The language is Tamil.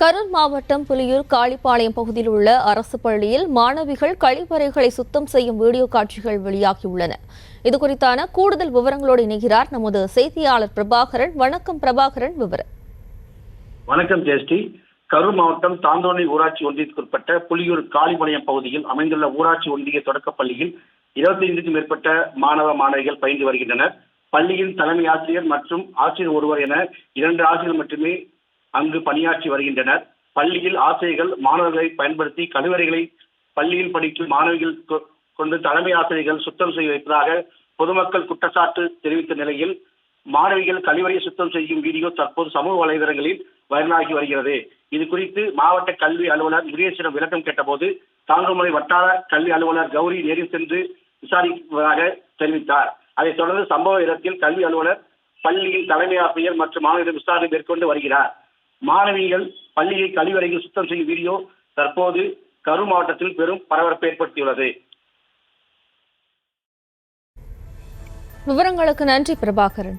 கரூர் மாவட்டம் புலியூர் காளிப்பாளையம் பகுதியில் உள்ள அரசு பள்ளியில் மாணவிகள் கழிவறைகளை சுத்தம் செய்யும் வீடியோ காட்சிகள் வெளியாகியுள்ளன. இதுகுறித்தான கூடுதல் விவரங்களோடு இணைகிறார் நமது செய்தியாளர் பிரபாகரன். வணக்கம் பிரபாகரன், விவரம். வணக்கம் ஜெயஸ்ரீ. கரூர் மாவட்டம் தாந்தோணி ஊராட்சி ஒன்றியத்திற்குட்பட்ட புலியூர் காளிப்பாளையம் பகுதியில் அமைந்துள்ள ஊராட்சி ஒன்றிய தொடக்கப் பள்ளியில் 25க்கும் மேற்பட்ட மாணவ மாணவிகள் பயின்று வருகின்றனர். பள்ளியின் தலைமை ஆசிரியர் மற்றும் ஆசிரியர் ஒருவர் என 2 ஆசிரியர் மட்டுமே அங்கு பணியாற்றி வருகின்றனர். பள்ளியில் ஆசிரியர்கள் மாணவர்களை பயன்படுத்தி கழிவறைகளை பள்ளியில் படிக்கும் மாணவிகள் கொண்டு தலைமை ஆசிரியர்கள் சுத்தம் செய்ய வைப்பதாக பொதுமக்கள் குற்றச்சாட்டு தெரிவித்த நிலையில் மாணவிகள் கழிவறையை சுத்தம் செய்யும் வீடியோ தற்போது சமூக வலைதளங்களில் வைரலாகி வருகிறது. இது குறித்து மாவட்ட கல்வி அலுவலர் முருகேசனிடம் விளக்கம் கேட்டபோது தாங்கமலை வட்டார கல்வி அலுவலர் கௌரி நேரில் சென்று விசாரிப்பதாக தெரிவித்தார். அதைத் தொடர்ந்து சம்பவ இடத்தில் கல்வி அலுவலர் பள்ளியின் தலைமை ஆசிரியர் மற்றும் மாணவர்களிடம் விசாரணை மேற்கொண்டு வருகிறார். மாணவிகள் பள்ளியை கழிவறையில் சுத்தம் செய்யும் வீடியோ தற்போது கரூர் மாவட்டத்தில் பெரும் பரபரப்பை ஏற்படுத்தியுள்ளது. விவரங்களுக்கு நன்றி பிரபாகரன்.